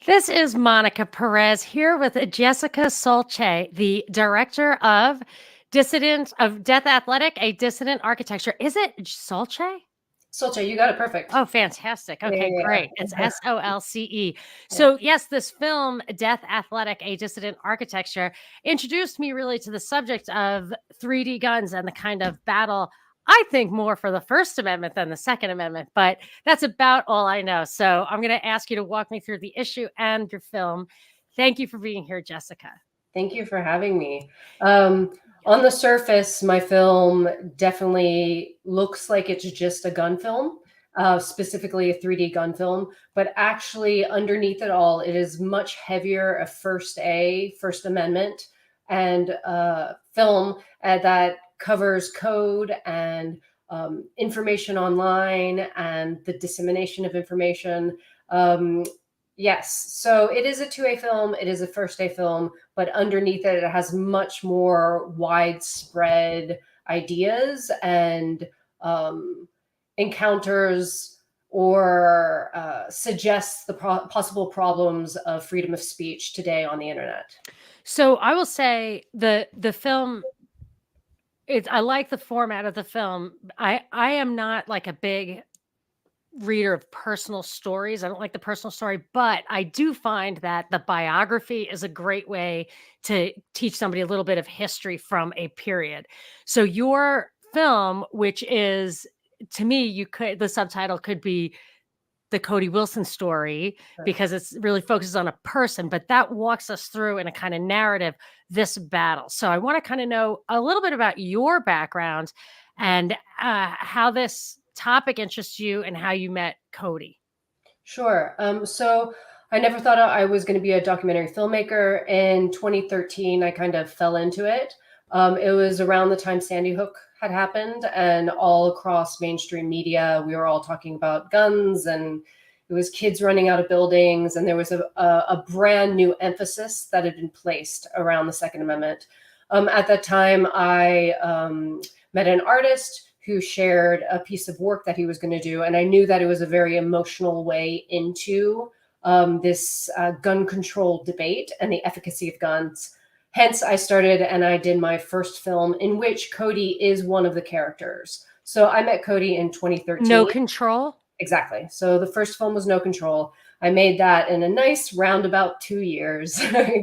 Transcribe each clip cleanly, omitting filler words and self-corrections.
This is Monica Perez here with Jessica Solce, the director of Dissident of Death Athletic, a Dissident Architecture. Is it Solce? Solce, you got it perfect. Oh, fantastic. Okay, Yeah. great. It's Solce. Yeah. So, yes, this film, Death Athletic, a Dissident Architecture, introduced me really to the subject of 3D guns and the kind of battle. I think more for the First Amendment than the Second Amendment, but that's about all I know. So I'm going to ask you to walk me through the issue and your film. Thank you for being here, Jessica. Thank you for having me. On the surface, my film definitely looks like it's just a gun film, specifically a 3D gun film, but actually underneath it all, it is much heavier, a First Amendment, and film that covers code and information online and the dissemination of information. Yes, so it is a 2A film, it is a First A film, but underneath it, it has much more widespread ideas and encounters or suggests the possible problems of freedom of speech today on the internet. So I will say the film, I like the format of the film. I am not like a big reader of personal stories. I don't like the personal story, but I do find that the biography is a great way to teach somebody a little bit of history from a period. So your film, which is, to me, the subtitle could be the Cody Wilson story, because it's really focuses on a person, but that walks us through in a kind of narrative this battle. So I want to kind of know a little bit about your background and how this topic interests you and how you met Cody. Sure. So I never thought I was going to be a documentary filmmaker. In 2013, I kind of fell into it. It was around the time Sandy Hook had happened, and all across mainstream media, we were all talking about guns, and it was kids running out of buildings, and there was a brand new emphasis that had been placed around the Second Amendment. At that time, I met an artist who shared a piece of work that he was going to do, and I knew that it was a very emotional way into this gun control debate and the efficacy of guns. Hence, I started and I did my first film in which Cody is one of the characters. So I met Cody in 2013. No Control? Exactly. So the first film was No Control. I made that in a nice roundabout 2 years,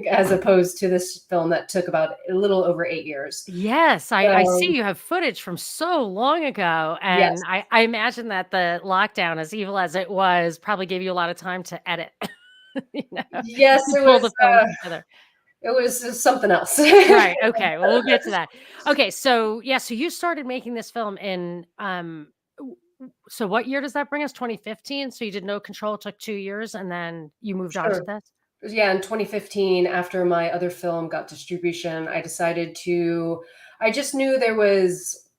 as opposed to this film that took about a little over 8 years. Yes, I see you have footage from so long ago. And Yes. I imagine that the lockdown, as evil as it was, probably gave you a lot of time to edit. Yes, it was. The film together. It was something else. Right. Okay. Well, we'll get to that. Okay. So yeah. So you started making this film in so what year does that bring us? 2015. So you did No Control, took 2 years, and then you moved on to this? Yeah, in 2015, after my other film got distribution, I just knew there was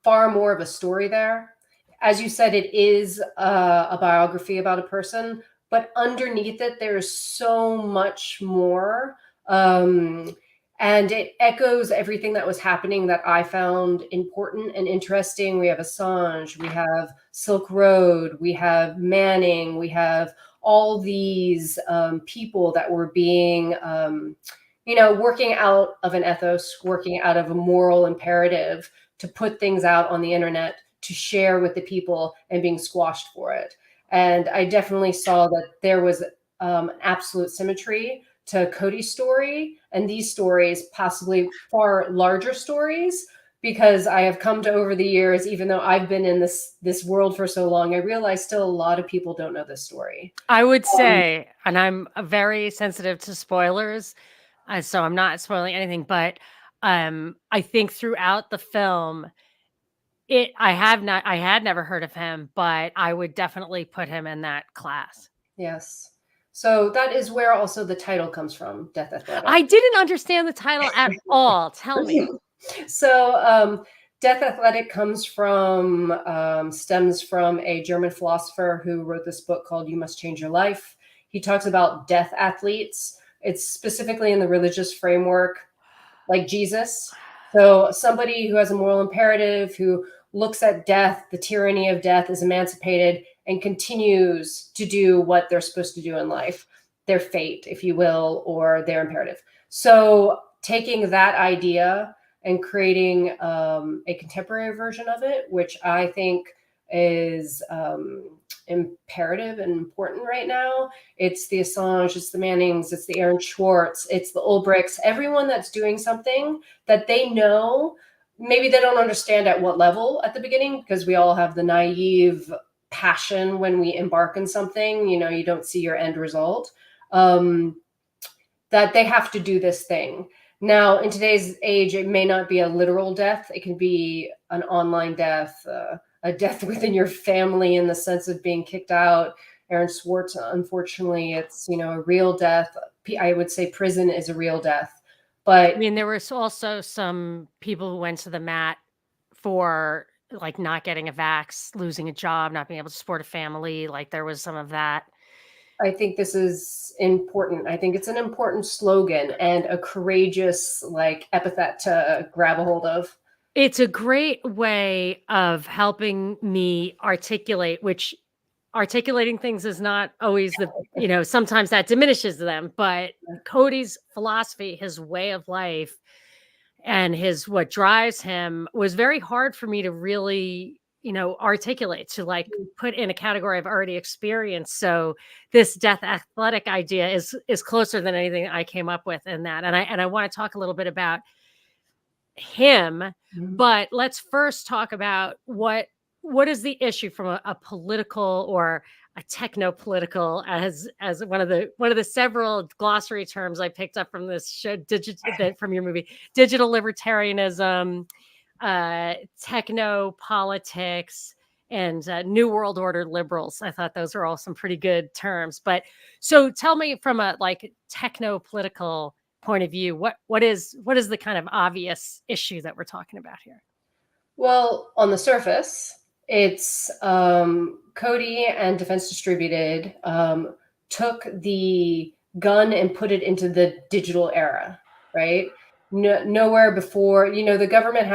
far more of a story there. As you said, it is a biography about a person, but underneath it, there's so much more. And it echoes everything that was happening that I found important and interesting. We have Assange, we have Silk Road, we have Manning, we have all these people that were being, working out of an ethos, working out of a moral imperative to put things out on the internet, to share with the people, and being squashed for it. And I definitely saw that there was absolute symmetry to Cody's story and these stories, possibly far larger stories, because I have come to, over the years, even though I've been in this world for so long, I realize still a lot of people don't know this story. I would say, and I'm very sensitive to spoilers, so I'm not spoiling anything, but I think throughout the film, I had never heard of him, but I would definitely put him in that class. Yes. So that is where also the title comes from, Death Athletic. I didn't understand the title at all. Tell me. So, Death Athletic stems from a German philosopher who wrote this book called You Must Change Your Life. He talks about death athletes. It's specifically in the religious framework, like Jesus. So, somebody who has a moral imperative, who looks at death, the tyranny of death, is emancipated and continues to do what they're supposed to do in life, their fate, if you will, or their imperative. So, taking that idea and creating a contemporary version of it, which I think is imperative and important right now. It's the Assange, it's the Mannings, it's the Aaron Schwartz, it's the Ulbrichts, everyone that's doing something that they know. Maybe they don't understand at what level at the beginning, because we all have the naive passion when we embark on something. You know, you don't see your end result. That they have to do this thing. Now, in today's age, it may not be a literal death. It can be an online death, a death within your family in the sense of being kicked out. Aaron Swartz, unfortunately, it's, a real death. I would say prison is a real death. I But mean, there was also some people who went to the mat for like not getting a vax, losing a job, not being able to support a family. Like there was some of that. I think this is important. I think it's an important slogan and a courageous epithet to grab a hold of. It's a great way of helping me articulate, which articulating things is not always sometimes that diminishes them, but Cody's philosophy, his way of life, and what drives him was very hard for me to really, articulate, to like put in a category I've already experienced. So this death athletic idea is closer than anything I came up with in that. And I want to talk a little bit about him, Mhm. but let's first talk about what is the issue from a political or a techno political, as one of the several glossary terms I picked up from this show, from your movie, digital libertarianism, techno politics, and new world order liberals. I thought those are all some pretty good terms. But so tell me, from a like techno political point of view, what is the kind of obvious issue that we're talking about here? Well, on the surface, it's Cody and Defense Distributed took the gun and put it into the digital era, right? Nowhere before, the government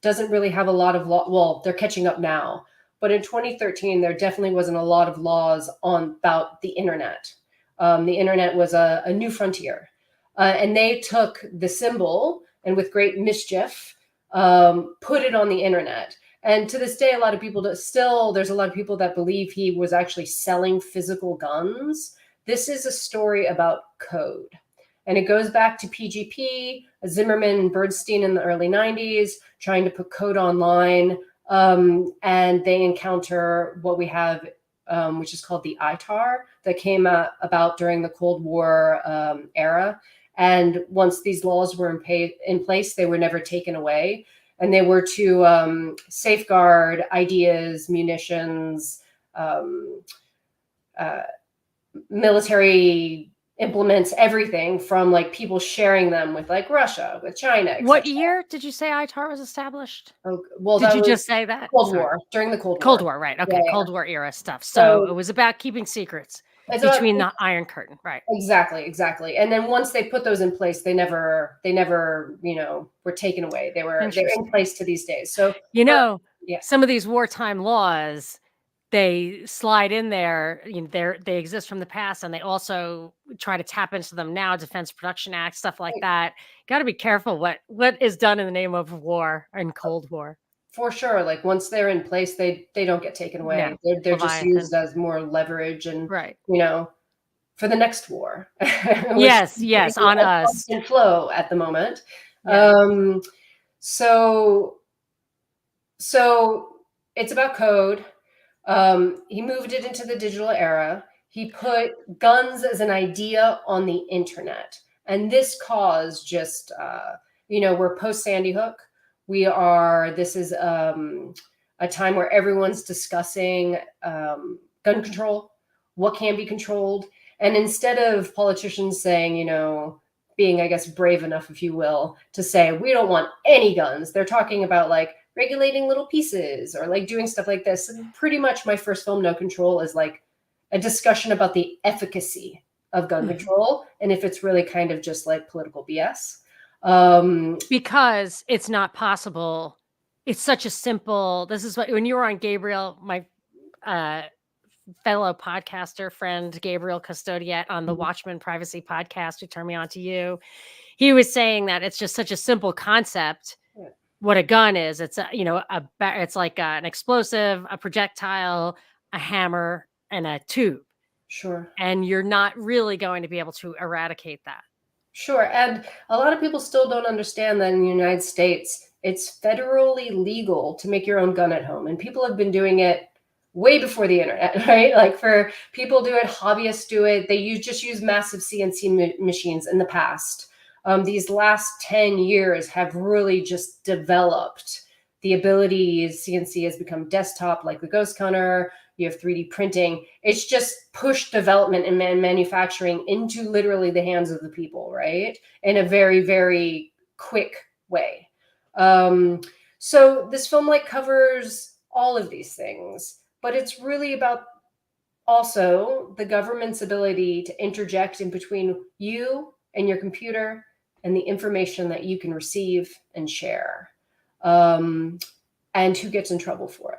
doesn't really have a lot of law. Well, they're catching up now, but in 2013, there definitely wasn't a lot of laws about the internet. The internet was a new frontier, and they took the symbol and with great mischief put it on the internet. And to this day, a lot of people there's a lot of people that believe he was actually selling physical guns. This is a story about code. And it goes back to PGP, Zimmerman and Bernstein in the early 90s, trying to put code online. And they encounter what we have, which is called the ITAR, that came about during the Cold War era. And once these laws were in place, they were never taken away. And they were to safeguard ideas, munitions, military implements, everything from like people sharing them with like Russia, with China, What etc. year did you say ITAR was established? Oh, well, Did that you just was say that? Cold Sorry. War, during the Cold Cold War. War, right? Yeah, Okay, yeah. Cold War era stuff. So So it was about keeping secrets it's about between the Iron Curtain, right? exactly. And then once they put those in place, they never, were taken away. They're in Interesting. place to these days. So You but, know, yeah. some of these wartime laws, they slide in there. They exist from the past, and they also try to tap into them now. Defense Production Act, stuff like that. Got to be careful what is done in the name of war and Cold War. For sure. Like once they're in place, they don't get taken No, away. They're just Leviathan. used as more leverage and, Right. for the next war, which is Yes, yes, on a us. constant flow at the moment. Yeah. So it's about code. He moved it into the digital era. He put guns as an idea on the internet. And this caused just, we're post Sandy Hook. This is a time where everyone's discussing gun control, what can be controlled. And instead of politicians saying, being, I guess, brave enough, if you will, to say, we don't want any guns, they're talking about like regulating little pieces or like doing stuff like this. And pretty much my first film, No Control, is like a discussion about the efficacy of gun control and if it's really kind of just like political BS. Because it's not possible. It's such a simple, this is what, when you were on Gabriel, my fellow podcaster friend, Gabriel Custodiet on the Watchmen Privacy podcast, who turned me on to you, he was saying that it's just such a simple concept. Yeah. What a gun is. It's it's like an explosive, a projectile, a hammer, and a tube. Sure. And you're not really going to be able to eradicate that. Sure. And a lot of people still don't understand that in the United States, it's federally legal to make your own gun at home. And people have been doing it way before the internet, right? Like for people do it, hobbyists do it. They just use massive CNC machines in the past. These last 10 years have really just developed the abilities. CNC has become desktop, like the Ghost Hunter. You have 3D printing. It's just pushed development and manufacturing into literally the hands of the people, right? In a very, very quick way. So this film like covers all of these things, but it's really about also the government's ability to interject in between you and your computer and the information that you can receive and share, and who gets in trouble for it.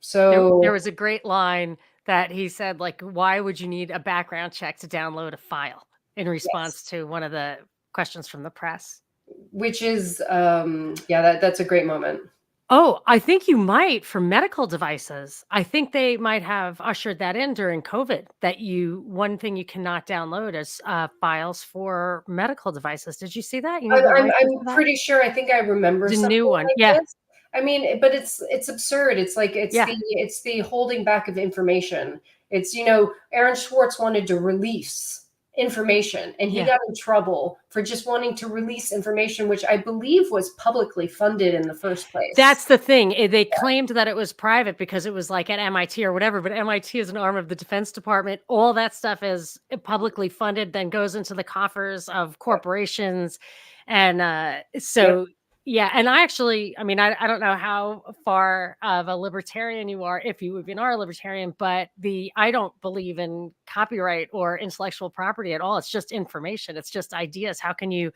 So there was a great line that he said, like, why would you need a background check to download a file, in response to one of the questions from the press. Which is, that's a great moment. Oh, I think you might for medical devices. I think they might have ushered that in during COVID, that one thing you cannot download is files for medical devices. Did you see that? You need the license for I'm that? pretty sure. I think I remember The something new one. like Yeah. this. I mean, but it's absurd. It's like Yeah. it's the holding back of information. It's Aaron Schwartz wanted to release information, and he Yeah. got in trouble for just wanting to release information, which I believe was publicly funded in the first place. That's the thing. They claimed that it was private because it was like at MIT or whatever, but MIT is an arm of the Defense Department. All that stuff is publicly funded, then goes into the coffers of corporations. And so, yeah. And I mean, I don't know how far of a libertarian you are, if you even are a libertarian, but I don't believe in copyright or intellectual property at all. It's just information. It's just ideas. How can you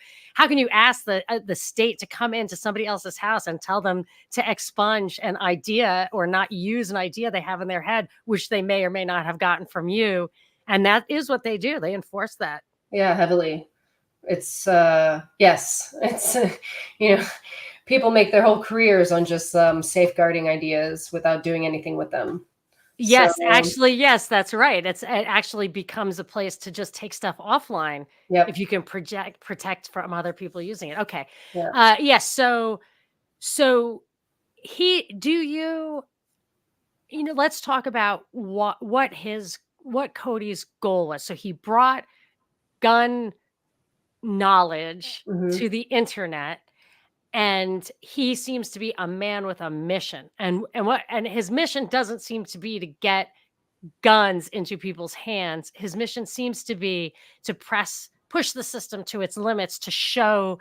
ask the state to come into somebody else's house and tell them to expunge an idea or not use an idea they have in their head, which they may or may not have gotten from you? And that is what they do. They enforce that. Yeah, heavily. It's yes, it's people make their whole careers on just safeguarding ideas without doing anything with them. Yes, So, actually, yes, that's right. It actually becomes a place to just take stuff offline yep. if you can protect from other people using it. Okay. Yeah. Yes. So let's talk about what Cody's goal was. So he brought gun knowledge Mhm. to the internet, and he seems to be a man with a mission. And his mission doesn't seem to be to get guns into people's hands. His mission seems to be to push the system to its limits, to show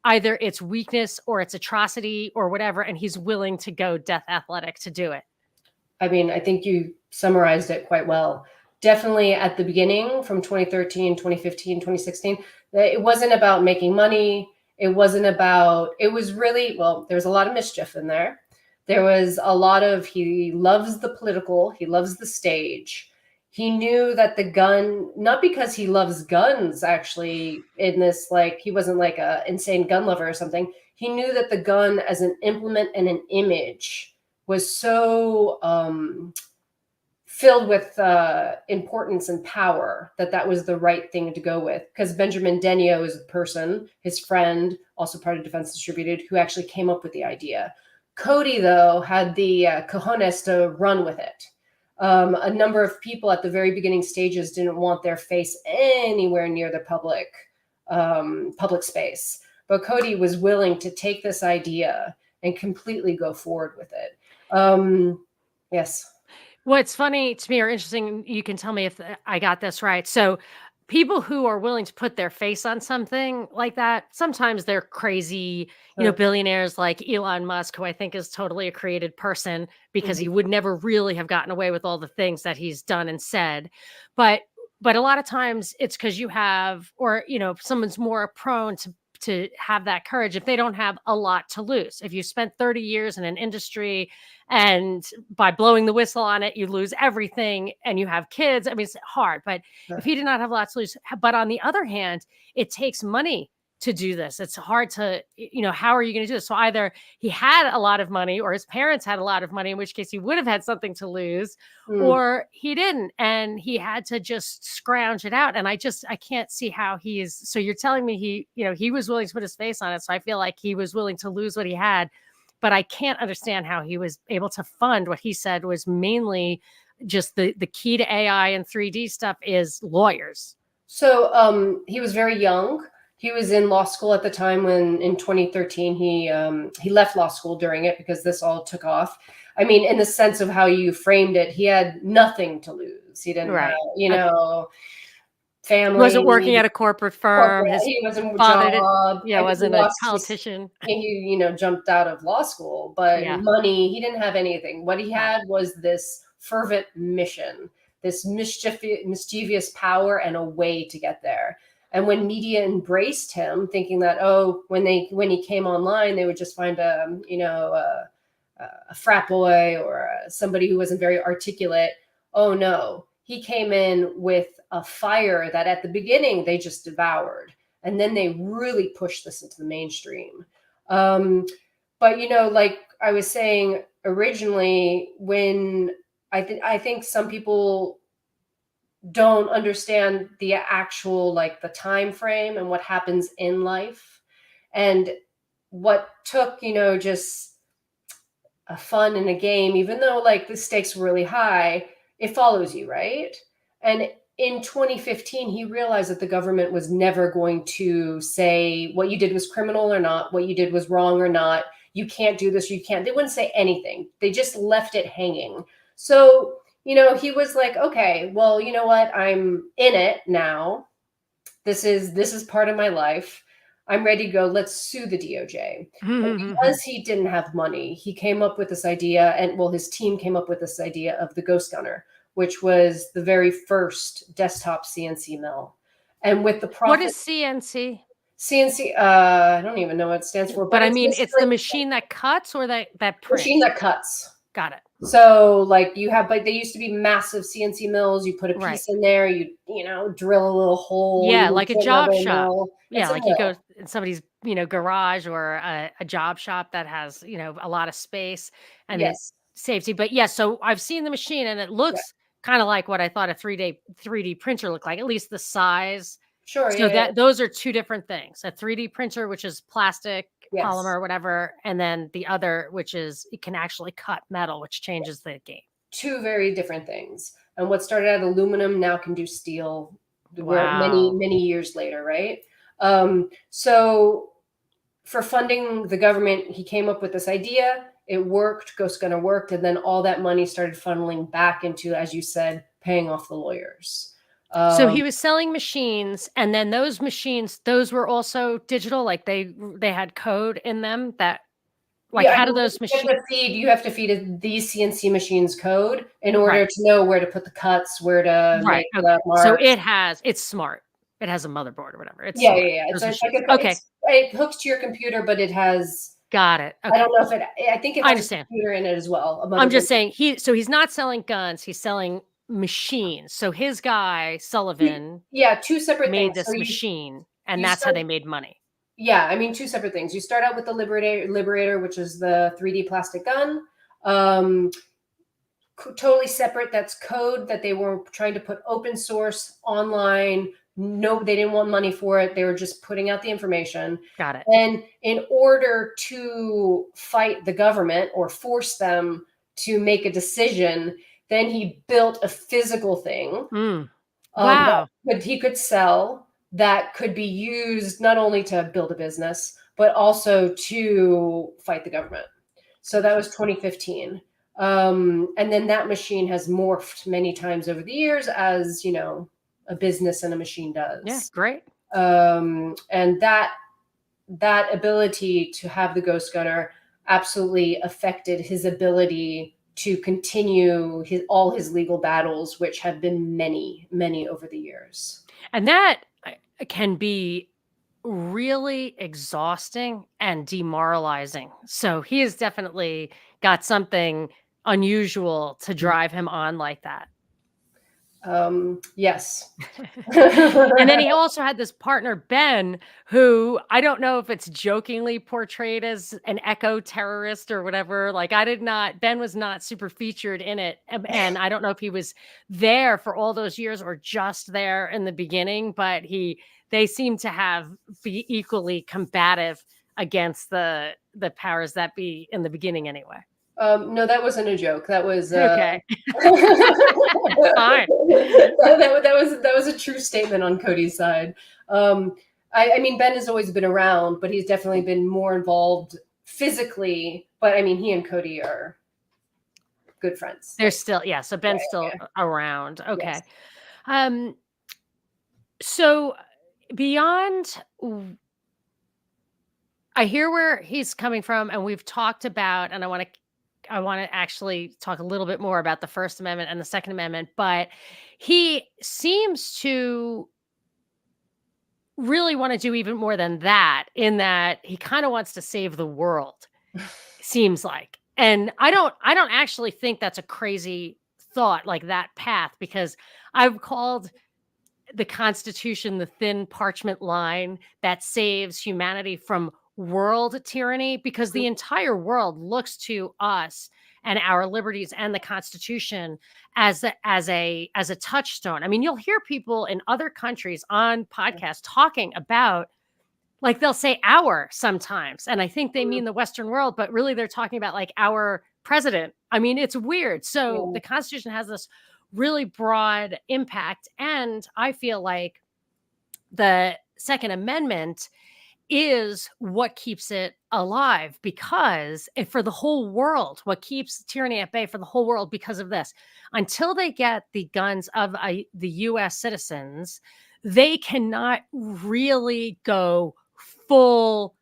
either its weakness or its atrocity or whatever, and he's willing to go death athletic to do it. I mean, I think you summarized it quite well. Definitely at the beginning, from 2013, 2015, 2016, it wasn't about making money. It was really, well, there was a lot of mischief in there. There was a lot of, he loves the political, he loves the stage. He knew that the gun, not because he loves guns, actually, in this, like, he wasn't like a insane gun lover or something. He knew that the gun as an implement and an image was so filled with importance and power that was the right thing to go with. Because Benjamin Denio is a person, his friend, also part of Defense Distributed, who actually came up with the idea. Cody, though, had the cojones to run with it. A number of people at the very beginning stages didn't want their face anywhere near the public space. But Cody was willing to take this idea and completely go forward with it. Yes. What's funny to me or interesting, you can tell me if I got this right. So, people who are willing to put their face on something like that, sometimes they're crazy, Sure. billionaires like Elon Musk, who I think is totally a created person because Mhm. he would never really have gotten away with all the things that he's done and said. But but a lot of times it's because you have, or someone's more prone to have that courage if they don't have a lot to lose. If you spent 30 years in an industry and by blowing the whistle on it, you lose everything and you have kids. I mean, it's hard, but if Sure. he did not have lots to lose, but on the other hand, it takes money to do this. It's hard to, how are you going to do this? So either he had a lot of money or his parents had a lot of money, in which case he would have had something to lose, Mm. or he didn't. And he had to just scrounge it out. And I can't see how so you're telling me he was willing to put his face on it. So I feel like he was willing to lose what he had, but I can't understand how he was able to fund what he said was mainly just the key to AI and 3D stuff is lawyers. So he was very young. He was in law school at the time when in 2013 he left law school during it because this all took off. I mean, in the sense of how you framed it, he had nothing to lose. He didn't have, Right. Okay. He wasn't working family, at a corporate firm. corporate. His He wasn't a father did, job, and he wasn't a lost his. politician. And he jumped out of law school, but Yeah. money, he didn't have anything. What he Got it. had was this fervent mission, this mischievous power, and a way to get there. And when media embraced him, thinking that when he came online, they would just find a frat boy or somebody who wasn't very articulate. Oh no, he came in with a fire that at the beginning they just devoured, and then they really pushed this into the mainstream. Um, but like I was saying originally, when I think some people don't understand the actual, like, the time frame and what happens in life, and what took just a fun and a game, even though like the stakes were really high, it follows you, right? And in 2015, he realized that the government was never going to say what you did was criminal or not, what you did was wrong or not. You can't do this, you can't. They wouldn't say anything. They just left it hanging. So, he was like, okay, well, you know what? I'm in it now. This is part of my life. I'm ready to go. Let's sue the DOJ. And because he didn't have money, he came up with this idea, and well, his team came up with this idea of the Ghost Gunner, which was the very first desktop CNC mill. And with the What profit is CNC? CNC, I don't even know what it stands for, But but I it's mean, it's the basically machine that cuts or that machine prints? that cuts. Got it. So like they used to be massive CNC mills. You put a Right. piece in there, drill a little hole, Yeah, you move like a to job another shop. mill. Yeah, It's a like you go mill. in somebody's, garage or a job shop that has, a lot of space and then Yes. safety. But yeah, so I've seen the machine and it Yeah. looks kind of like what I thought a 3D printer looked like, at least the size. Sure. So Yeah. Yeah. that those are two different things. A 3D printer, which is plastic, Yes. polymer, whatever, and then the other, which is it can actually cut metal, which changes the game. Two very different things. And what started out aluminum now can do steel. We're many, Wow. many years later, right? So for funding the government, he came up with this idea. It worked. Ghost Gunner worked, and then all that money started funneling back into, as you said, paying off the lawyers. So Um, he was selling machines, and then those machines, those were also digital, like they had code in them that like yeah, I how do mean, those machines you have to feed these CNC machines code in order right, to know where to put the cuts, where to right, make okay. the So marks. it's smart. It has a motherboard or whatever. It's Yeah, smart. yeah, yeah. Those It's like machines. Okay, it hooks to your computer, but it has. got it. I Okay. don't know if I think it I has a understand. computer in it as well, a I'm motherboard. just saying he's not selling guns, he's selling machines. So his guy, You- Sullivan, Yeah, two separate made things. So this machine, and you that's how start. they made money. Yeah, I mean, two separate things. You start out with the Liberator, which is the 3D plastic gun. Um, Totally separate. That's code that they were trying to put open source online. No, they didn't want money for it. They were just putting out the information. Got it. And in order to fight the government or force them to make a decision, then he built a physical thing Mm. that Wow. he could sell, that could be used not only to build a business, but also to fight the government. So that was 2015. And then that machine has morphed many times over the years, as you know, a business and a machine does. Yeah, great. And that ability to have the Ghost Gunner absolutely affected his ability to continue all his legal battles, which have been many, many over the years. And that can be really exhausting and demoralizing. So he has definitely got something unusual to drive him on like that. Yes. And then he also had this partner, Ben, who I don't know if it's jokingly portrayed as an eco terrorist or whatever. Like, Ben was not super featured in it. And I don't know if he was there for all those years or just there in the beginning, but they seem to be equally combative against the powers that be in the beginning anyway. No, that wasn't a joke. That was okay. Fine. that was a true statement on Cody's side. I mean, Ben has always been around, but he's definitely been more involved physically. But I mean, he and Cody are good friends. They're still, yeah. So Ben's still around. Okay. Yes. So beyond, I hear where he's coming from, and we've talked about, and I want to actually talk a little bit more about the First Amendment and the Second Amendment, but he seems to really want to do even more than that, in that he kind of wants to save the world, seems like. And I don't actually think that's a crazy thought, like that path, because I've called the Constitution the thin parchment line that saves humanity from world tyranny, because the entire world looks to us and our liberties and the Constitution as a touchstone. I mean, you'll hear people in other countries on podcasts talking about, like, they'll say our sometimes, and I think they mean the Western world, but really they're talking about like our president. I mean, it's weird. So the Constitution has this really broad impact, and I feel like the Second Amendment is what keeps it alive, because for the whole world, what keeps tyranny at bay for the whole world, because of this. Until they get the guns of the US citizens, they cannot really go full,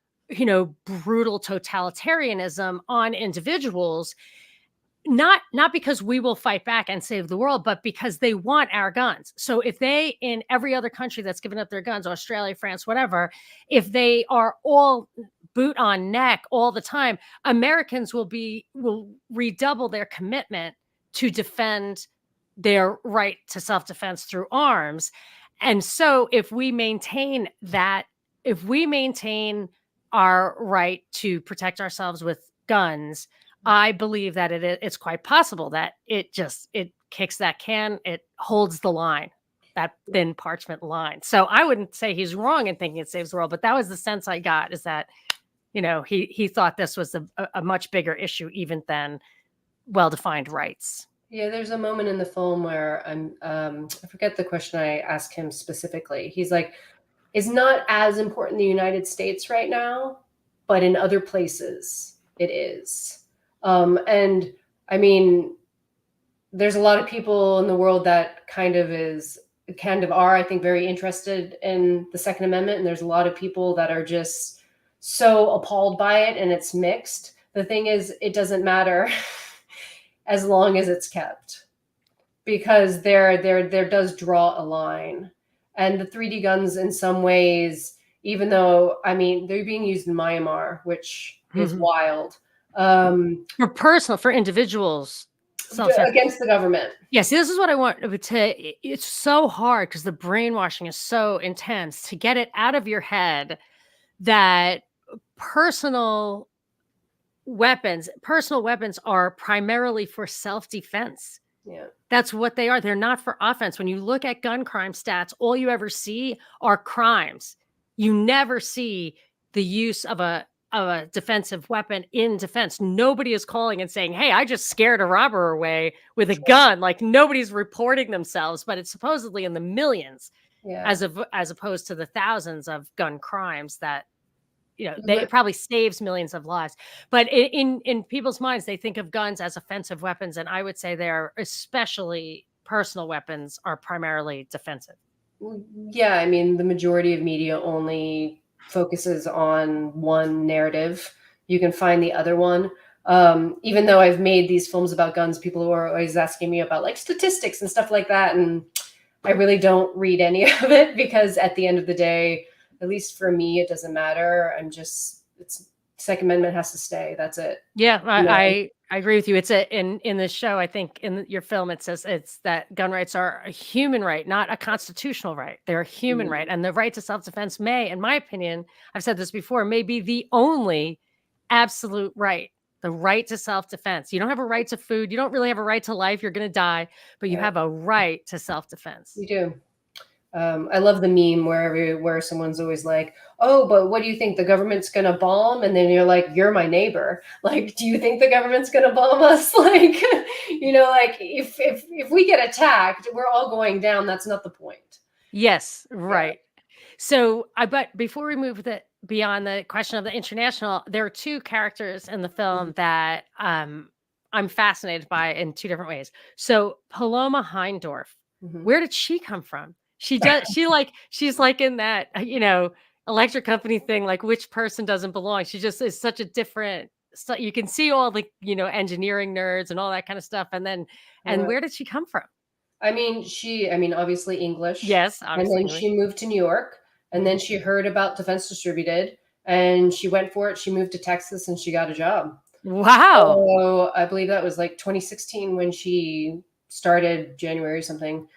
brutal totalitarianism on individuals. Not because we will fight back and save the world, but because they want our guns. So if they, in every other country that's given up their guns, Australia, France, whatever, if they are all boot on neck all the time, Americans will redouble their commitment to defend their right to self-defense through arms. And so if we maintain our right to protect ourselves with guns, I believe that it's quite possible that it kicks that can, it holds the line, that thin parchment line. So I wouldn't say he's wrong in thinking it saves the world, but that was the sense I got, is that, he thought this was a much bigger issue even than well-defined rights. Yeah, there's a moment in the film where I forget the question I asked him specifically. He's like, it's not as important in the United States right now, but in other places it is. And I mean, there's a lot of people in the world that kind of are, I think, very interested in the Second Amendment. And there's a lot of people that are just so appalled by it, and it's mixed. The thing is, it doesn't matter as long as it's kept, because there does draw a line. And the 3D guns, in some ways, even though, I mean, they're being used in Myanmar, which is wild. For individuals against the government. Yes, this is what I want to. It's so hard because the brainwashing is so intense, to get it out of your head that personal weapons are primarily for self-defense. Yeah, that's what they are. They're not for offense. When you look at gun crime stats, all you ever see are crimes. You never see the use of a defensive weapon in defense. Nobody is calling and saying, hey, I just scared a robber away with a gun. Like, nobody's reporting themselves, but it's supposedly in the millions, as opposed to the thousands of gun crimes that it probably saves millions of lives. But in people's minds, they think of guns as offensive weapons, and I would say they're, especially personal weapons, are primarily defensive. Yeah, I mean, the majority of media only focuses on one narrative. You can find the other one. Even though I've made these films about guns, people are always asking me about like statistics and stuff like that. And I really don't read any of it because at the end of the day, at least for me, it doesn't matter. It's Second Amendment has to stay. That's it. Yeah, You know, I agree with you. It's in the show, I think in your film, it says it's that gun rights are a human right, not a constitutional right. They're a human right. And the right to self-defense may, in my opinion, I've said this before, may be the only absolute right. The right to self-defense. You don't have a right to food. You don't really have a right to life. You're going to die, but you yeah, have a right to self-defense. you do. I love the meme where someone's always like, "Oh, but what do you think the government's gonna bomb?" And then you're like, "You're my neighbor. Like, do you think the government's gonna bomb us?" Like, like if we get attacked, we're all going down. That's not the point. Yes, Yeah. right. So, but before we move beyond the question of the international, there are two characters in the Mhm. film that I'm fascinated by in two different ways. So, Paloma Heindorf, Mhm. where did she come from? She's like in that electric company thing, like which person doesn't belong. She just is such a different. So you can see all the engineering nerds and all that kind of stuff, and Uh, where did she come from? I mean, obviously English, Yes, and obviously then English. she moved to New York, and then Mhm. she heard about Defense Distributed, and she went for it. She moved to Texas, and she got a job. Wow. So I believe that was like 2016 when she started January or something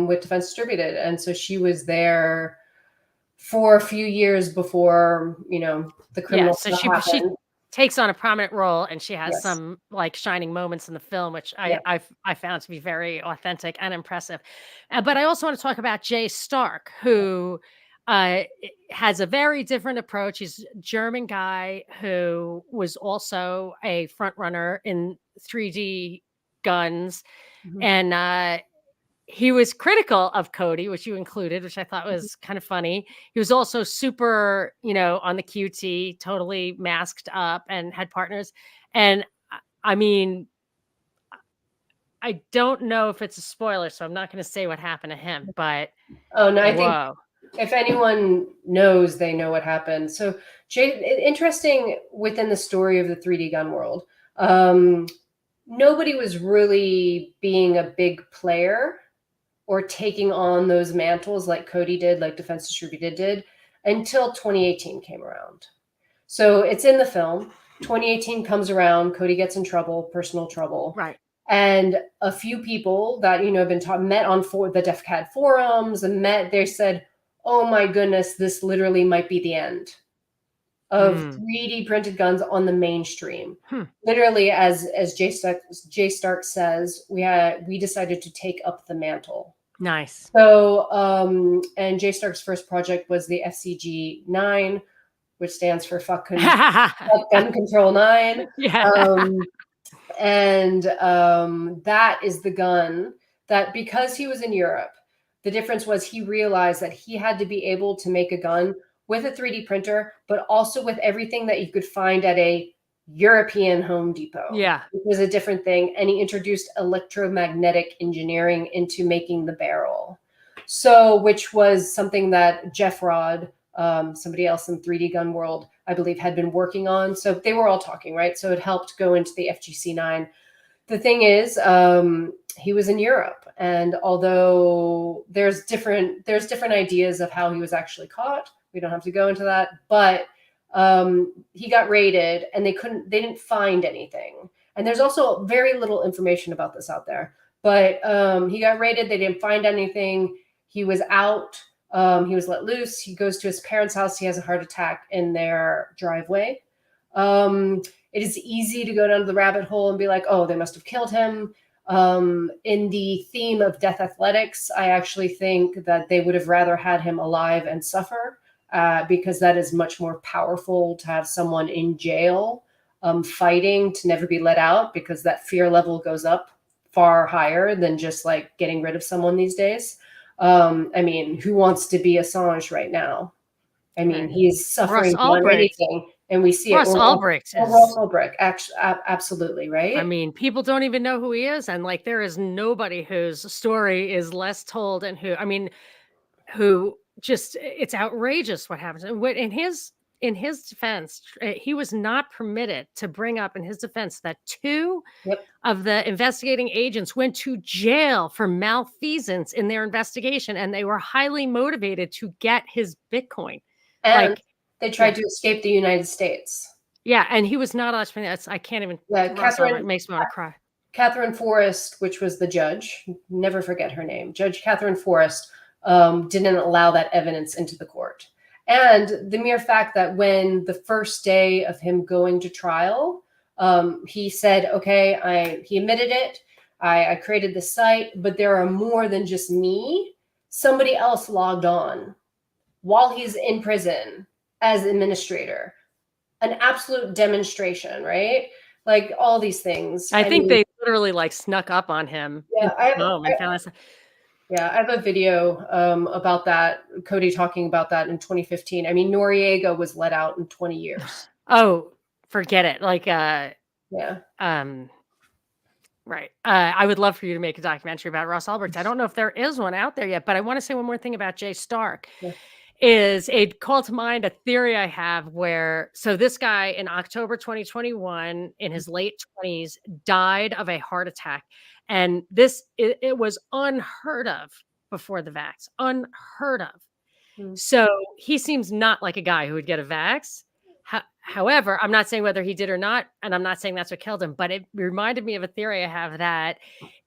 with Defense Distributed, and so she was there for a few years before the Yeah, criminal so stuff she happened. takes on a prominent role, and she has Yes. some, like, shining moments in the film, which Yeah. I found to be very authentic and impressive. But I also wanna talk about Jay Stark, who, has a very different approach. He's a German guy who was also a front runner in 3D guns, Mhm. and, he was critical of Cody, which you included, which I thought was kind of funny. He was also super, on the QT, totally masked up and had partners. And I mean, I don't know if it's a spoiler, so I'm not going to say what happened to him, but Oh no, I think whoa. if anyone knows, they know what happened. So, interesting within the story of the 3D gun world. Um, Nobody was really being a big player or taking on those mantles like Cody did, like Defense Distributed did, until 2018 came around. So it's in the film. 2018 comes around, Cody gets in trouble, personal trouble. Right. And a few people that have been met on the DefCAD forums and they said, "Oh my goodness, this literally might be the end of Mm. 3D printed guns on the mainstream." Hmm. Literally, as Jay Stark says, we decided to take up the mantle. Nice. So, and Jay Stark's first project was the FCG 9, which stands for Fuck Gun Control 9. Yeah. Um, and that is the gun that, because he was in Europe, the difference was he realized that he had to be able to make a gun with a 3D printer, but also with everything that you could find at a European Home Depot. Yeah. It was a different thing. And he introduced electromagnetic engineering into making the barrel. So, which was something that Jeff Rod, somebody else in 3D gun world, I believe, had been working on. So they were all talking, right? So it helped go into the FGC 9. The thing is, he was in Europe, and although there's different ideas of how he was actually caught, we don't have to go into that. But he got raided, and they didn't find anything. And there's also very little information about this out there. But he got raided. They didn't find anything. He was out. He was let loose. He goes to his parents' house. He has a heart attack in their driveway. It is easy to go down to the rabbit hole and be like, "Oh, they must have killed him." In the theme of death athletics, I actually think that they would have rather had him alive and suffer, because that is much more powerful to have someone in jail fighting to never be let out, because that fear level goes up far higher than just like getting rid of someone these days. I mean, who wants to be Assange right now? I mean, Right. he's Russ suffering beyond Ulbricht. anything, and we see it. Russ Ulbricht Or Ross is Ulbricht, absolutely, I right? mean, people don't even know who he is, and, like, there is nobody whose story is less told and who I mean, who just it's outrageous what happens, and what in his defense, he was not permitted to bring up in his defense that 2 Yep. of the investigating agents went to jail for malfeasance in their investigation, and they were highly motivated to get his Bitcoin. And Like they yeah, tried to escape the United States. yeah, and he was not allowed to that's I can't even Yeah, Ross Ulbricht makes me wanna cry. Catherine Forrest, which was the judge, never forget her name, Judge Catherine Forrest, didn't allow that evidence into the court. And the mere fact that when the first day of him going to trial, he said, okay, he admitted it. I created the site, but there are more than just me. Somebody else logged on while he's in prison as administrator. An absolute demonstration, right? Like all these things. I I think mean, they literally, like, snuck up on him in yeah, his home and found this yeah, I have a video about that. Cody talking about that in 2015. I mean, Noriega was let out in 20 years. Oh, forget it, like, Yeah, um right. I would love for you to make a documentary about Ross Ulbricht. I don't know if there is one out there yet, but I wanna say one more thing about Jay Stark. yeah. Is it called to mind a theory I have where so this guy in October 2021 in his late 20s died of a heart attack. And it was unheard of before the vax, unheard of. Mm. So he seems not like a guy who would get a vax. However, I'm not saying whether he did or not, and I'm not saying that's what killed him, but it reminded me of a theory I have that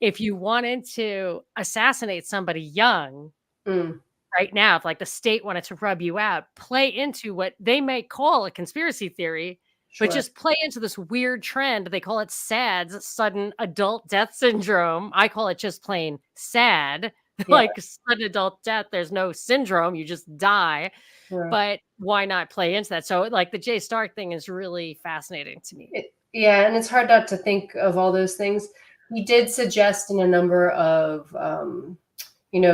if you wanted to assassinate somebody young, Mm. right now, if like the state wanted to rub you out, play into what they may call a conspiracy theory, but Sure. just play into this weird trend. They call it SADS, sudden adult death syndrome. I call it just plain sad. Yeah. Like sudden adult death, there's no syndrome, you just die. Yeah. But why not play into that? So, like the Jay Stark thing is really fascinating to me. Yeah, and it's hard not to think of all those things. He did suggest in a number of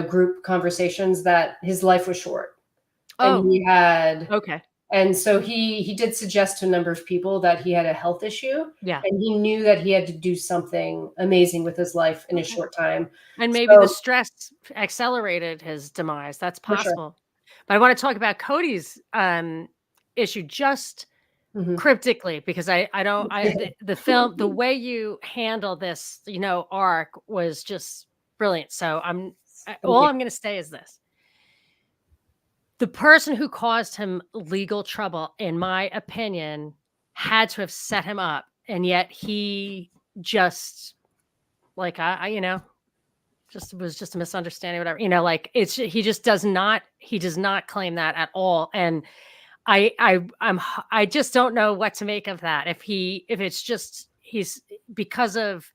group conversations that his life was short, and Oh, he had okay. and so he did suggest to a number of people that he had a health issue, Yeah. and he knew that he had to do something amazing with his life in a Okay. short time. And maybe the So stress accelerated his demise. That's for sure. possible. But I want to talk about Cody's issue just Mhm. cryptically because I don't the film the way you handle this arc was just brilliant. So Thank all you. I'm going to say is this: the person who caused him legal trouble, in my opinion, had to have set him up, and yet he just like just it was just a misunderstanding, whatever. Like he just does not claim that at all. And I just don't know what to make of that. If it's just he's because of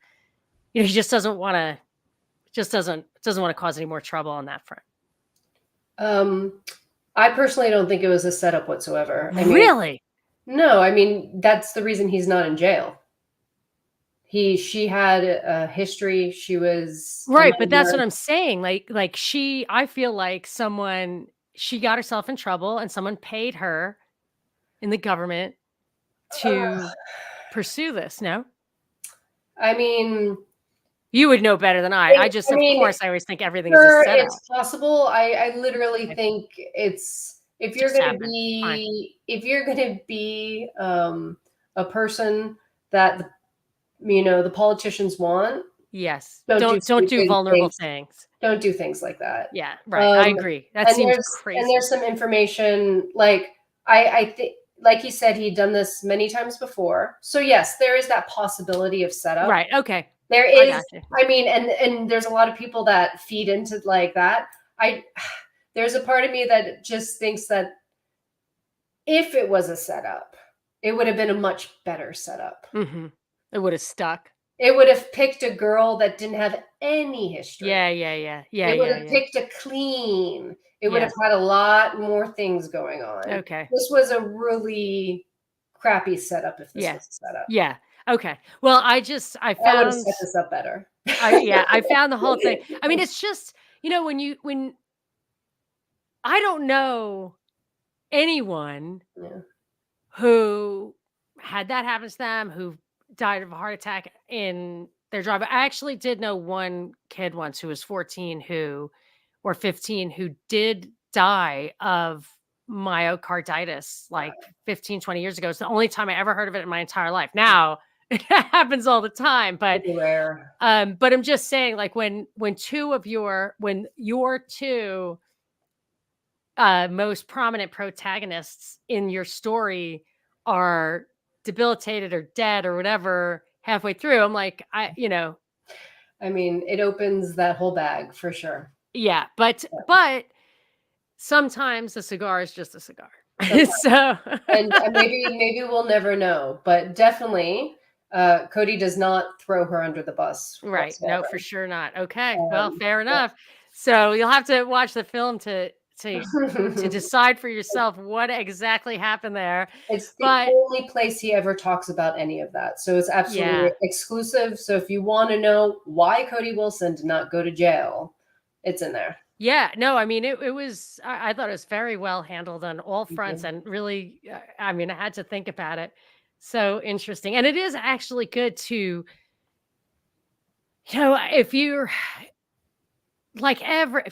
he just doesn't want to cause any more trouble on that front. Um, I personally don't think it was a setup whatsoever. I mean, Really? no, I mean, that's the reason he's not in jail. She had a history. She was a Right, but that's minor. what I'm saying. Like I feel like she got herself in trouble and someone paid her in the government to pursue this. No? I mean, You would know better than I. I Of mean, course, I always think everything is a sure, setup. it's possible. I literally It think it's just happened. Fine. if you're gonna be a person that the politicians want, Yes. don't do Don't do stupid vulnerable things. things. Don't do things like that. Yeah, right. I Um, agree. That and seems there's crazy. some information like I think like he said he'd done this many times before. So yes, there is that possibility of setup. Right. Okay. There I is, got you. I mean, and there's a lot of people that feed into like that. I there's a part of me that just thinks that if it was a setup, it would have been a much better setup. Mhm. It would have stuck. It would have picked a girl that didn't have any history. Yeah, yeah, yeah. Yeah, It would yeah, have yeah. picked a clean. It would have Yes. had a lot more things going on. Okay. This was a really crappy setup if this Yeah. was a setup. Yeah. Okay. Well, I would have set this up better. I found the whole thing. I mean, it's just, when I don't know anyone Yeah. who had that happen to them, who died of a heart attack in their drive. I actually did know one kid once who was 14 who or 15 who did die of myocarditis like 15, 20 years ago. It's the only time I ever heard of it in my entire life. Now it happens all the time, Pretty rare. but I'm just saying, like when your two most prominent protagonists in your story are debilitated or dead or whatever halfway through, I'm like, I mean, it opens that whole bag for sure. yeah, but sometimes a cigar is just a cigar. Sometimes. So And maybe we'll never know, but definitely, Cody does not throw her under the bus right, no, for whatsoever. sure not. Okay, well, Um, fair enough. So you'll have to watch the film to yeah. decide for yourself what exactly happened there. It's the But only place he ever talks about any of that. So it's absolutely yeah, exclusive. So if you want to know why Cody Wilson did not go to jail, it's in there. yeah, no, I mean, it was I thought it was very well handled on all fronts Mhm. and really, I mean, I had to think about it. So interesting. And it is actually good to, if you're like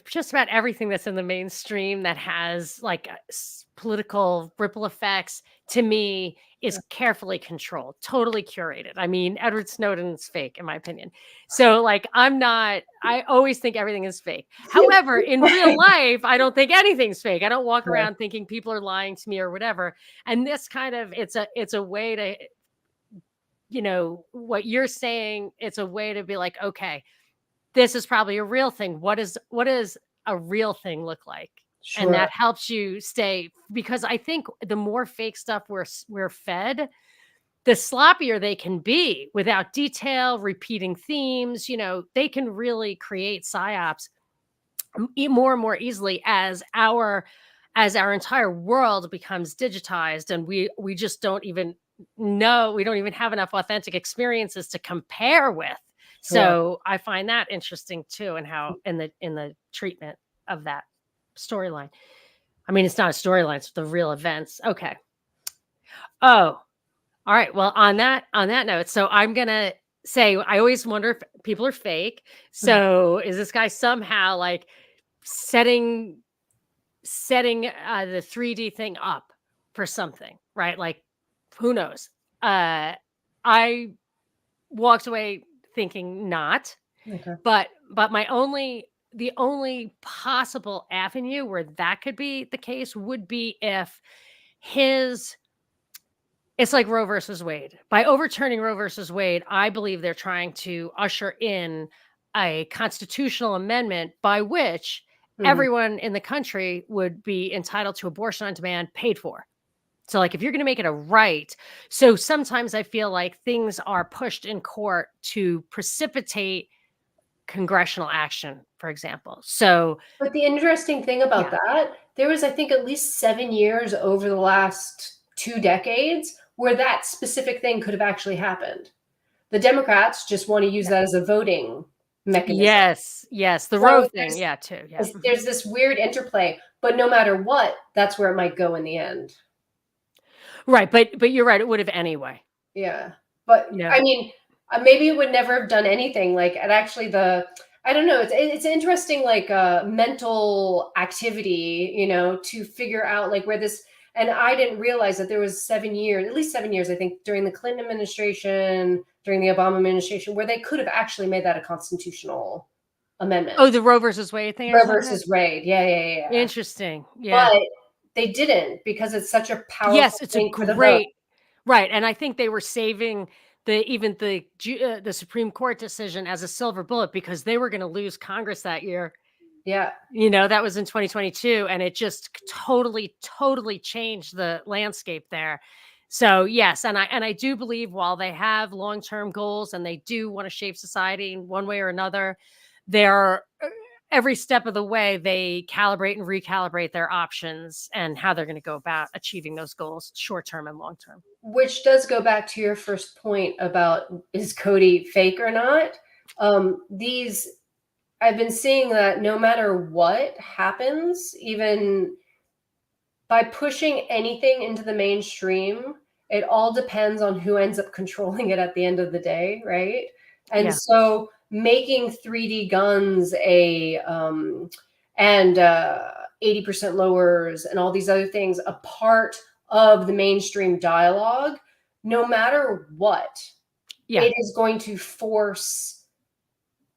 just about everything that's in the mainstream that has like political ripple effects to me is carefully controlled, totally curated. I mean, Edward Snowden's fake in my opinion. So like I always think everything is fake. However, in real life, I don't think anything's fake. I don't walk Yeah, around thinking people are lying to me or whatever. And this kind of it's a way to, what you're saying, it's a way to be like, okay, this is probably a real thing. What does a real thing look like? And sure. that helps you stay, because I think the more fake stuff we're fed, the sloppier they can be without detail, repeating themes. They can really create psyops more and more easily as our entire world becomes digitized, and we just don't even know, we don't even have enough authentic experiences to compare with. Yeah. So I find that interesting too, and how in the treatment of that storyline. I mean, it's not a storyline, it's the real events. Okay. Oh, all right. Well, on that note, so I'm gonna say I always wonder if people are fake. So is this guy somehow like setting the 3D thing up for something, right? Like, who knows? I walked away thinking not, Okay. but the only possible avenue where that could be the case would be if his it's like Roe versus Wade. By overturning Roe versus Wade, I believe they're trying to usher in a constitutional amendment by which Mhm. everyone in the country would be entitled to abortion on demand paid for. So, like, if you're going to make it a right, so sometimes I feel like things are pushed in court to precipitate congressional action, for example. So, But the interesting thing about yeah, that, there was, I think, at least 7 years over the last 2 decades where that specific thing could have actually happened. The Democrats just want to use yeah, that as a voting mechanism. yes, yes, the Roe So thing, yeah, too, yeah, there's this weird interplay, but no matter what, that's where it might go in the end. right. But you're right, it would have anyway. Yeah. But I No. mean, maybe it would never have done anything. Like, and actually, I don't know. It's interesting, like mental activity, to figure out like where this. And I didn't realize that there was 7 years, at least 7 years, I think, during the Clinton administration, during the Obama administration, where they could have actually made that a constitutional amendment. Oh, the Roe versus Wade thing you're Roe talking about? versus Wade. Yeah, yeah, yeah, yeah. Interesting, yeah. But they didn't because it's such a powerful Yes, it's a thing for the vote. great right, and I think they were saving the Supreme Court decision as a silver bullet because they were gonna lose Congress that year. Yeah. That was in 2022, and it just totally, totally changed the landscape there. So, yes, and I do believe while they have long-term goals and they do wanna shape society in one way or another, they're every step of the way, they calibrate and recalibrate their options and how they're gonna go about achieving those goals, short term and long term. Which does go back to your first point about is Cody fake or not? These I've been seeing that no matter what happens, even by pushing anything into the mainstream, it all depends on who ends up controlling it at the end of the day, right? And Yeah. so making 3D guns and 80% lowers and all these other things a part of the mainstream dialogue, no matter what, Yeah. it is going to force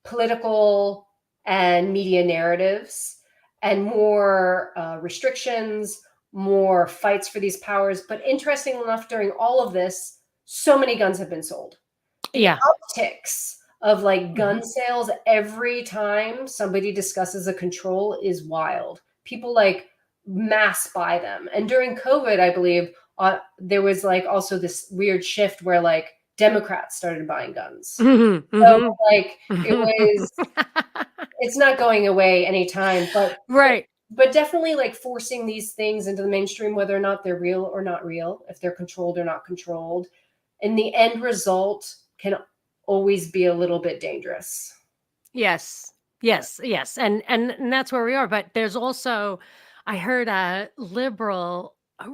political and media narratives and more restrictions, more fights for these powers. But interesting enough, during all of this, so many guns have been sold. The Yeah. upticks of like Mhm. gun sales every time somebody discusses a control is wild. People like mass buy them. And during COVID, I believe there was like also this weird shift where like Democrats started buying guns. Mhm. So Mhm. like it was it's not going away anytime, Right. but definitely like forcing these things into the mainstream, whether or not they're real or not real, if they're controlled or not controlled. And the end result can always be a little bit dangerous. Yes. Yeah. Yes, yes, and that's where we are, but there's also I heard a liberal, a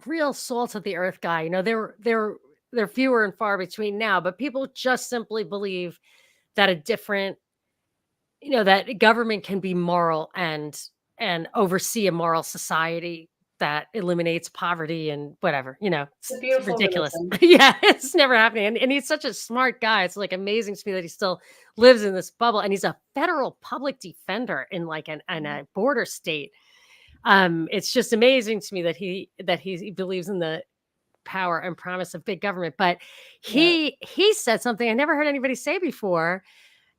real salt of the earth guy, they're fewer and far between now, but people just simply believe that a different that government can be moral and oversee a moral society that eliminates poverty and whatever, It's a it's beautiful ridiculous. religion. Yeah, it's never happening. And he's such a smart guy. It's like amazing to me that he still lives in this bubble. And he's a federal public defender in like in a border state. It's just amazing to me that he believes in the power and promise of big government. But Yeah. he said something I never heard anybody say before,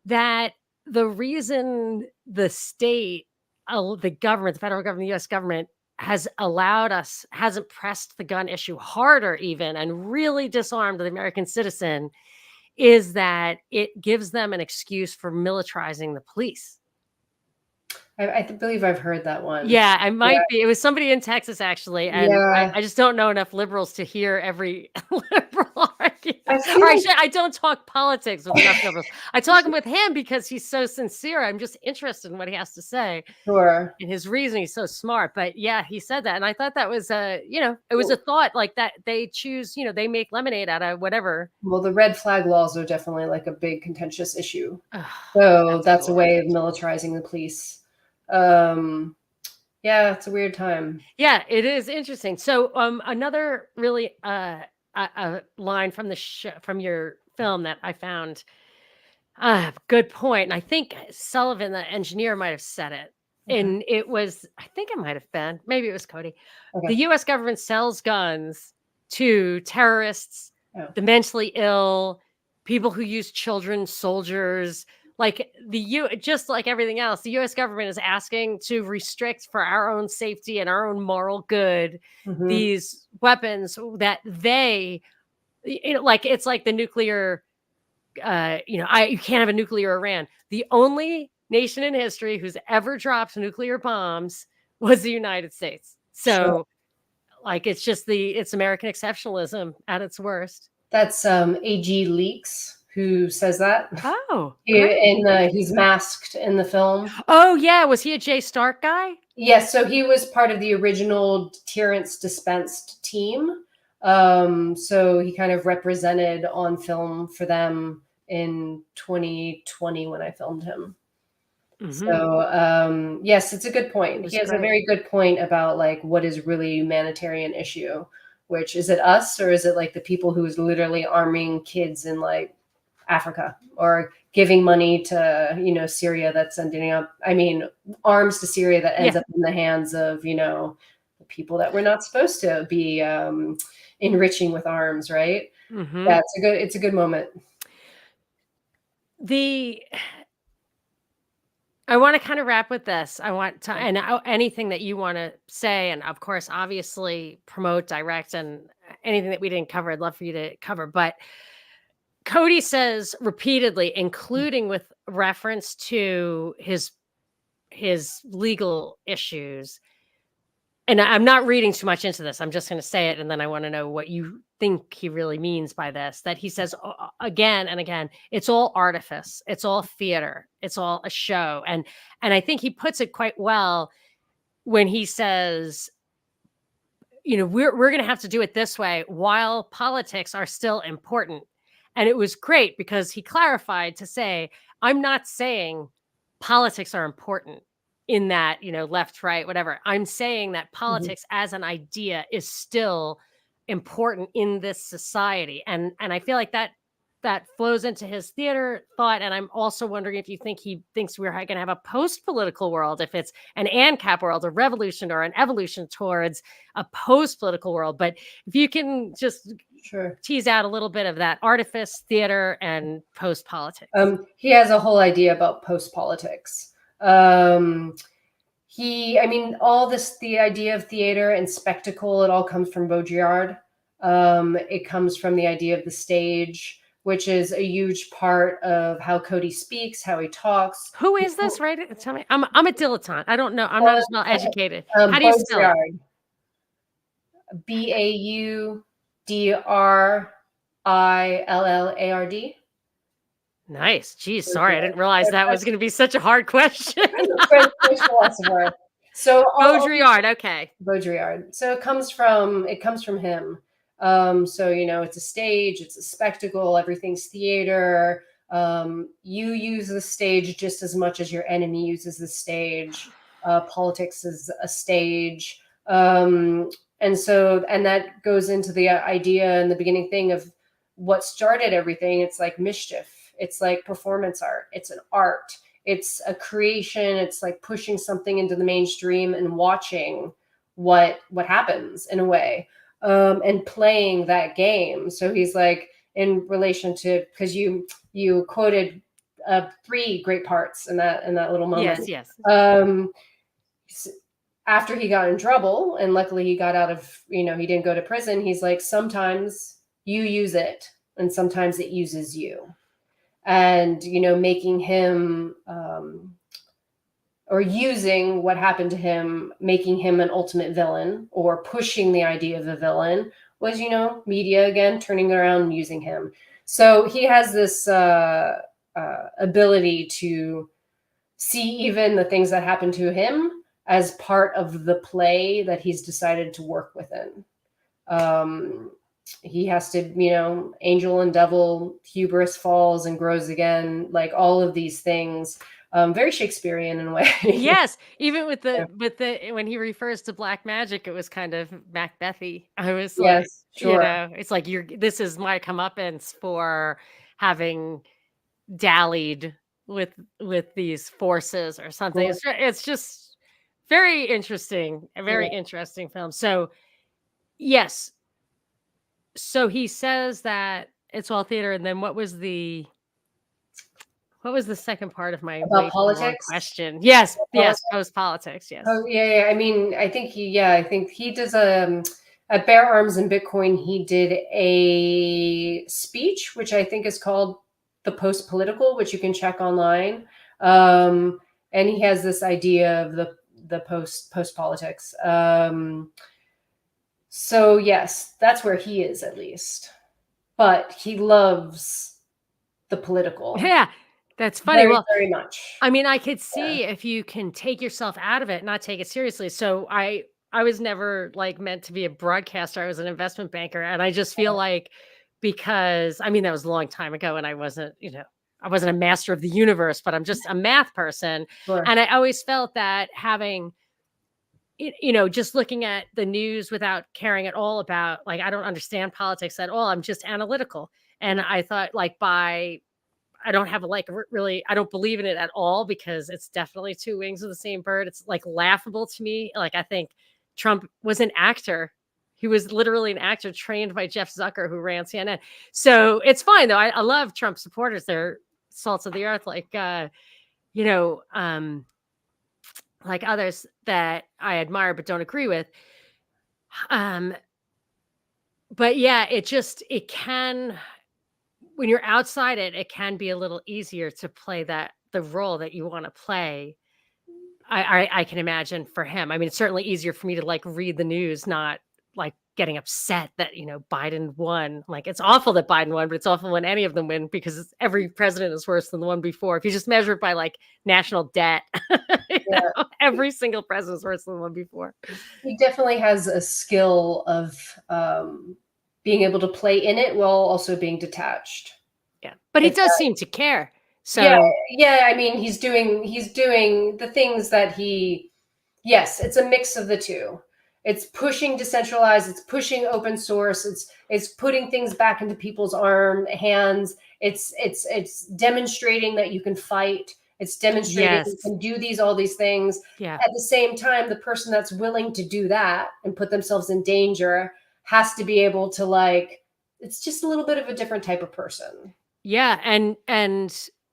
that the reason the state, the government, the federal government, the US government hasn't pressed the gun issue harder even and really disarmed the American citizen is that it gives them an excuse for militarizing the police. I believe I've heard that one. Yeah, I Yeah. might be. It was somebody in Texas actually, and I, Yeah. I just don't know enough liberals to hear every liberal argument. I Or feel I don't talk politics with enough liberals. I talk with him because he's so sincere. I'm just interested in what he has to say sure. and his reasoning. He's so smart. But yeah, he said that, and I thought that was it was a thought like that. They choose, they make lemonade out of whatever. Well, the red flag laws are definitely like a big contentious issue. Ugh, So that's the that's a way worst. of militarizing the police. Um, yeah, it's a weird time. Yeah, it is interesting. So, another really a line from from your film that I found good point. And I think Sullivan, the engineer, might have said it. Okay. And it was, I think it might have been, maybe it was Cody. The Okay. US government sells guns to terrorists, Oh. the mentally ill, people who use children, soldiers. Like just like everything else, the US government is asking to restrict for our own safety and our own moral good Mhm. these weapons that like it's like the nuclear you can't have a nuclear Iran. The only nation in history who's ever dropped nuclear bombs was the United States. Sure. So, like, it's American exceptionalism at its worst. That's AG Leaks who says that. Oh, great. He's masked in the film. Oh, yeah. Was he a Jay Stark guy? Yes, so he was part of the original deterrence dispensed team. So he kind of represented on film for them in 2020 when I filmed him. Hmm. So yes, it's a good It point. was He has a great. very good point about like what is really a humanitarian issue, which is it us or is it like the people who's literally arming kids in like Africa or giving money to Syria that's ending up arms to Syria that ends Yeah. up in the hands of the people that we're not supposed to be enriching with arms, right? Hmm. Yeah, it's a good moment. The I want to kind of wrap with this. I want to, and anything that you want to say, and of course, obviously, promote, direct, and anything that we didn't cover, I'd love for you to cover. But Cody says repeatedly, including with reference to his legal issues, and I'm not reading too much into this. I'm just going to say it, and then I want to know what you think he really means by this. That he says again and again, it's all artifice, it's all theater, it's all a show, and I think he puts it quite well when he says we're going to have to do it this way while politics are still important. And it was great because he clarified to say, I'm not saying politics are important in that, left, right, whatever. I'm saying that Mhm. politics as an idea is still important in this society. And I feel like that flows into his theater thought. And I'm also wondering if you think he thinks we're going to have a post-political world, if it's an ANCAP world, a revolution or an evolution towards a post-political world. But if you can just Sure. tease out a little bit of that artifice, theater, and post-politics. He has a whole idea about post politics. I mean, all this, the idea of theater and spectacle, it all comes from Baudrillard. It comes from the idea of the stage, which is a huge part of how Cody speaks, how he talks. Who is this? Right? Tell me. I'm a dilettante. I don't know. I'm not as well educated. How do you spell it? Baudrillard, Baudrillard. Nice. Geez, sorry. I didn't realize that was going to be such a hard question. French philosopher. So Baudrillard. Okay. Baudrillard. So it comes from him. So it's a stage, it's a spectacle, everything's theater. You use the stage just as much as your enemy uses the stage. Politics is a stage. And that goes into the idea in the beginning thing of what started everything. It's like mischief. It's like performance art. It's an art. It's a creation. It's like pushing something into the mainstream and watching what happens in a way, and playing that game. So he's like, in relation to, because you quoted 3 great parts in that little moment. Yes. After he got in trouble, and luckily he got out of, he didn't go to prison. He's like, sometimes you use it, and sometimes it uses you. And making him, or using what happened to him, making him an ultimate villain, or pushing the idea of a villain, was media again turning it around and using him. So he has this ability to see even the things that happen to him as part of the play that he's decided to work within. He has to, angel and devil, hubris falls and grows again, like all of these things. Very Shakespearean in a way. Yes, even with Yeah. the when he refers to black magic, it was kind of Macbethy. I was like, Yes, sure. it's like this is my comeuppance for having dallied with these forces or something. Sure. It's just very interesting, a Yeah. very interesting film. So yes, so he says that it's all theater, and then what was the second part of my About way too long politics. question? Yes, post politics, yes. Oh yeah. I mean, I think he does at Bear Arms and Bitcoin. He did a speech, which I think is called the Post Political, which you can check online. And he has this idea of the post politics. So yes, that's where he is at least. But he loves the political. Yeah, that's funny. Very, Well, very much. I mean, I could see if you can take yourself out of it, not take it seriously. So I was never like meant to be a broadcaster. I was an investment banker, and I just feel like because I mean that was a long time ago, and I wasn't, I wasn't a master of the universe, but I'm just a math person, Sure. and I always felt that having just looking at the news without caring at all about like I don't understand politics at all. I'm just analytical, and I thought like I don't have really, I don't believe in it at all because it's definitely 2 wings of the same bird. It's like laughable to me. Like I think Trump was an actor. He was literally an actor trained by Jeff Zucker, who ran CNN. So it's fine though. I love Trump supporters. They're salts of the earth, you know, um, like others that I admire but don't agree with. Um, but yeah, it can when you're outside it can be a little easier to play the role that you want to play. I can imagine for him. I mean, it's certainly easier for me to like read the news, not like getting upset that, Biden won. Like, it's awful that Biden won, but it's awful when any of them win because every president is worse than the one before. If you just measure it by like national debt, Yeah. every single president is worse than the one before. He definitely has a skill of being able to play in it while also being detached. Yeah. But he It's does seem to care. Yeah, So, yeah. I mean, he's doing the things that he. Yes, it's a mix of the two. It's pushing decentralized. It's pushing open source. It's putting things back into people's hands. It's demonstrating that you can fight. It's demonstrating you yes. can do all these things. Yeah. At the same time, the person that's willing to do that and put themselves in danger has to be able to like. It's just a little bit of a different type of person. Yeah, and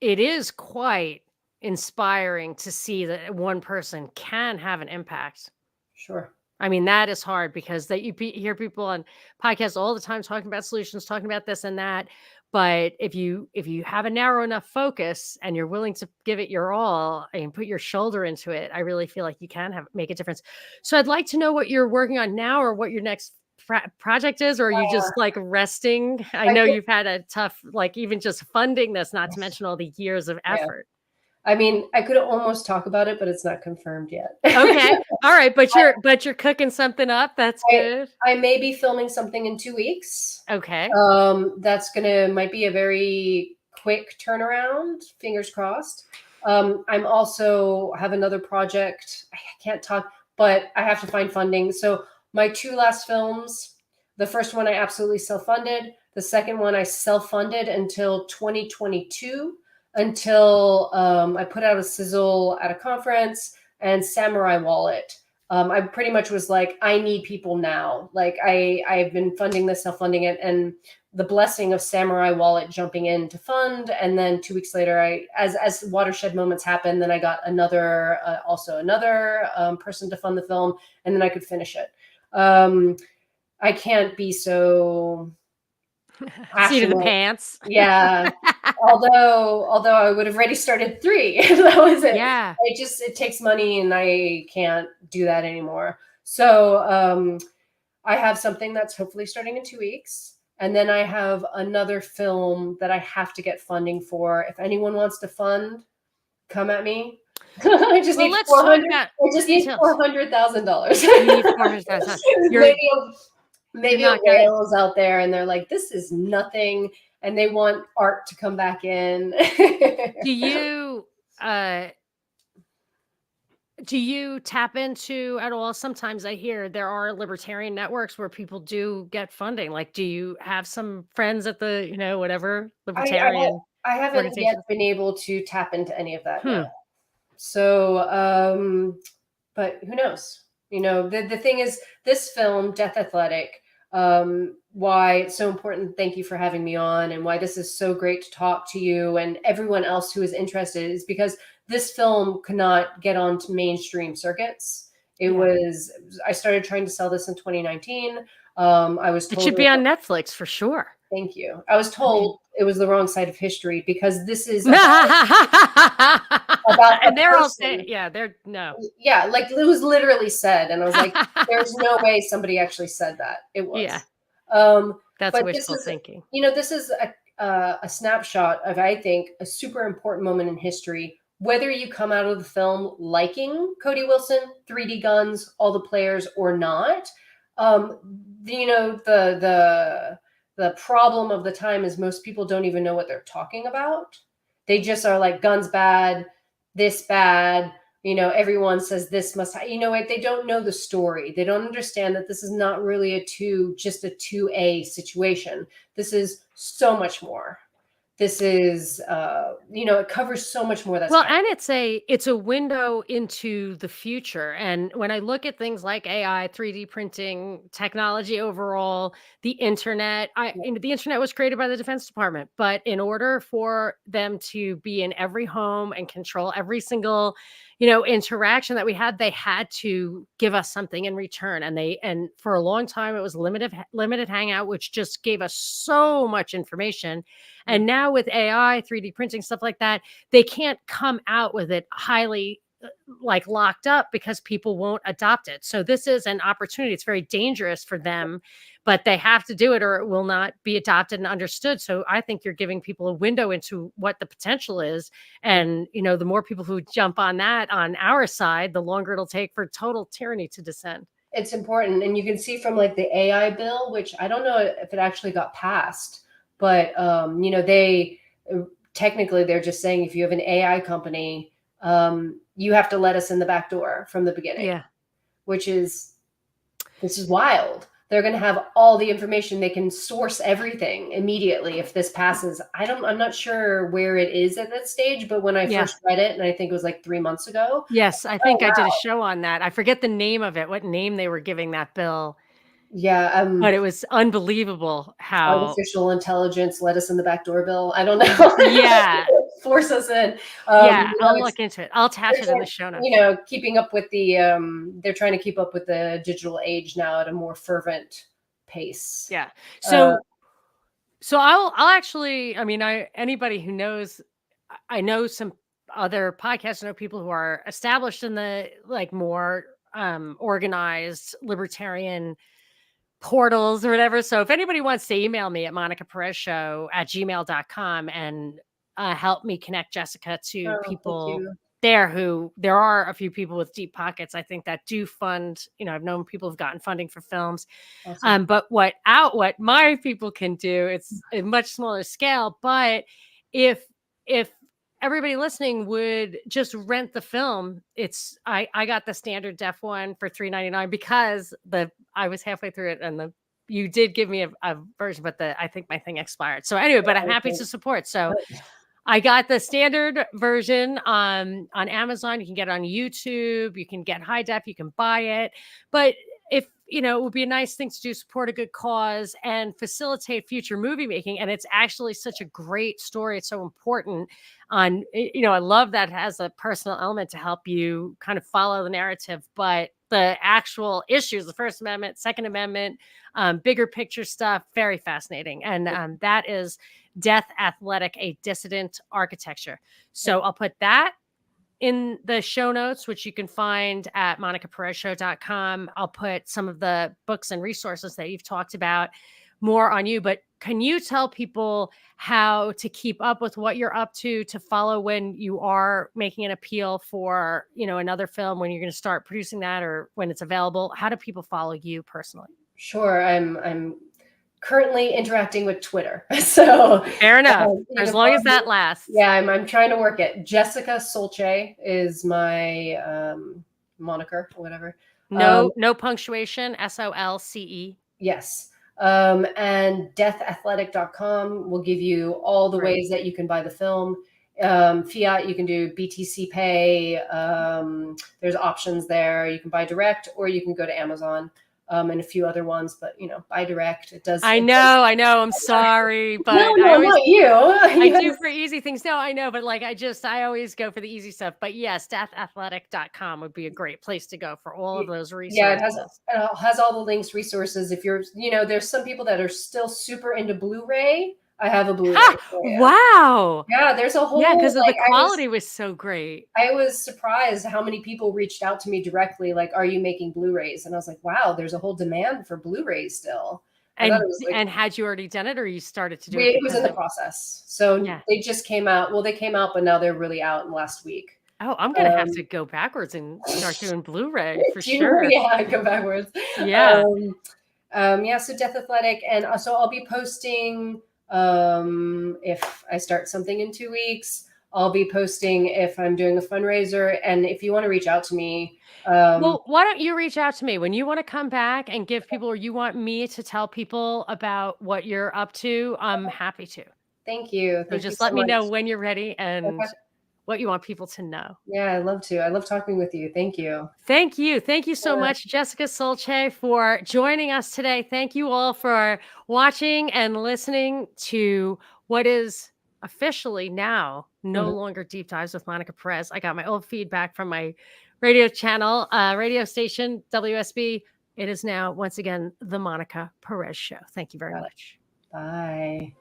it is quite inspiring to see that one person can have an impact. Sure. I mean, that is hard because hear people on podcasts all the time talking about solutions, talking about this and that. But if you have a narrow enough focus and you're willing to give it your all and put your shoulder into it, I really feel like you can make a difference. So I'd like to know what you're working on now, or what your next project is, or are you just like resting? I I know could, you've had a tough, like, even just funding this, not to mention all the years of yeah. effort. I mean, I could almost talk about it, but it's not confirmed yet. Okay. All right. But you're cooking something up. That's I, good. I may be filming something in 2 weeks. Okay. That's might be a very quick turnaround. Fingers crossed. I'm also have another project. I can't talk, but I have to find funding. So my two last films, the first one I absolutely self-funded. The second one I self-funded until 2022, until I put out a sizzle at a conference and Samurai Wallet. I pretty much was like, I need people now. Like I've been funding this, self-funding it, and the blessing of Samurai Wallet jumping in to fund, and then 2 weeks later, as watershed moments happened, then I got another person to fund the film, and then I could finish it. I can't be so Seat of the passionate. pants. Yeah. Although I would have already started 3 if that was it. Yeah. It takes money and I can't do that anymore. So I have something that's hopefully starting in 2 weeks. And then I have another film that I have to get funding for. If anyone wants to fund, come at me. I just Well, need let's talk 400. about I just need details. $400,000. You need 400,000. You're Maybe a not gonna. whale is out there and they're like, this is nothing, and they want art to come back in. Do you tap into at all? Sometimes I hear there are libertarian networks where people do get funding. Like, do you have some friends at the, whatever I, I, ha- libertarian I haven't yet organizations? been able to tap into any of that Hmm. now. So, but who knows? The thing is, this film, Death Athletic, why it's so important. Thank you for having me on, and why this is so great to talk to you and everyone else who is interested is because this film could not get onto mainstream circuits. Yeah. I started trying to sell this in 2019. I was It told should be on Netflix for sure. Thank you. I was I mean, told it was the wrong side of history because this is and about a they're all saying, person. yeah, they're no. Yeah, like it was literally said, and I was like, "There's no way somebody actually said that." It Yeah, was, um, that's but this wishful is, thinking. this is a snapshot of, I think, a super important moment in history. Whether you come out of the film liking Cody Wilson, 3D guns, all the players, or not, the problem of the time is most people don't even know what they're talking about. They just are like, guns bad, this bad. Everyone says this must. They don't know the story. They don't understand that this is not really just a 2A situation. This is so much more. This is, it covers so much more. That's Well, and it's a window into the future. And when I look at things like AI, 3D printing, technology overall, the internet, the internet was created by the Defense Department, but in order for them to be in every home and control every single, interaction that we had, they had to give us something in return. And for a long time it was limited hangout, which just gave us so much information. And now with AI, 3D printing, stuff like that, they can't come out with it highly like locked up because people won't adopt it. So this is an opportunity. It's very dangerous for them, but they have to do it or it will not be adopted and understood. So I think you're giving people a window into what the potential is. And, the more people who jump on that on our side, the longer it'll take for total tyranny to descend. It's important. And you can see from like the AI bill, which I don't know if it actually got passed, but, they technically they're just saying if you have an AI company, you have to let us in the back door from the beginning, Yeah. this is wild. They're going to have all the information. They can source everything immediately if this passes. I'm not sure where it is at that stage, but when I Yeah. first read it, and I think it was like 3 months ago. Yes, I think I did a show on that. I forget the name of it, what name they were giving that bill, Yeah, but it was unbelievable how artificial intelligence let us in the back door bill. I don't know. yeah. Force us in. Yeah, I'll It's look into it. I'll attach it in the show notes. keeping up with the they're trying to keep up with the digital age now at a more fervent pace. Yeah. Uh, So I'll actually, anybody who knows, I know some other podcasts, I know people who are established in the like more organized libertarian portals or whatever. So if anybody wants to email me at monicaperezshow@gmail.com and help me connect Jessica to thank people you. there are a few people with deep pockets, I think, that do fund, I've known people who've gotten funding for films. Awesome. But what my people can do, it's a much smaller scale. But if everybody listening would just rent the film, I got the standard def one for $3.99 because I was halfway through it and you did give me a version, but I think my thing expired. So anyway, but I'm happy to support. So I got the standard version on Amazon. You can get it on YouTube. You can get high def. You can buy it. But if it would be a nice thing to do, support a good cause and facilitate future movie making. And it's actually such a great story. It's so important. I love that it has a personal element to help you kind of follow the narrative. But the actual issues, the First Amendment, Second Amendment, bigger picture stuff, very fascinating. And that is Death Athletic, a Dissident Architecture. So I'll put that in the show notes, which you can find at monicaperezshow.com. I'll put some of the books and resources that you've talked about more on you. But can you tell people how to keep up with what you're up to follow when you are making an appeal for, another film, when you're going to start producing that or when it's available? How do people follow you personally? Sure. I'm currently interacting with Twitter. So fair enough. As long as that lasts. Yeah, I'm trying to work it. Jessica Solce is my moniker or whatever. No punctuation, SOLCE. Yes. And deathathletic.com will give you all the ways that you can buy the film. Fiat, you can do BTC Pay. There's options there. You can buy direct or you can go to Amazon. And a few other ones, but buy direct. It does. I know. I'm sorry, but no, not you. I do for easy things. No, I know, but I always go for the easy stuff. But yes, deathathletic.com would be a great place to go for all of those resources. Yeah, it has all the links, resources. If you're, there's some people that are still super into Blu-ray. I have a Blu-ray. Wow. Yeah, there's a whole. Yeah, because the quality was so great. I was surprised how many people reached out to me directly, like, "Are you making Blu-rays?" And I was like, "Wow, there's a whole demand for Blu-rays still." And had you already done it, or you started to do it? It was in the process. So they just came out. Well, they came out, but now they're really out in last week. Oh, I'm gonna have to go backwards and start doing Blu-ray for sure. Yeah, go backwards. Yeah. So Death Athletic, and so I'll be posting. If I start something in 2 weeks, I'll be posting if I'm doing a fundraiser. And if you want to reach out to me, well, why don't you reach out to me when you want to come back and give people, or you want me to tell people about what you're up to? I'm happy to. Thank you. So just let me know when you're ready and what you want people to know. Yeah, I love to. I love talking with you. Thank you. Thank you. Thank you so much, Jessica Solce, for joining us today. Thank you all for watching and listening to what is officially now no longer Deep Dives with Monica Perez. I got my old feedback from my radio channel, radio station, WSB. It is now, once again, the Monica Perez Show. Thank you very much. Bye.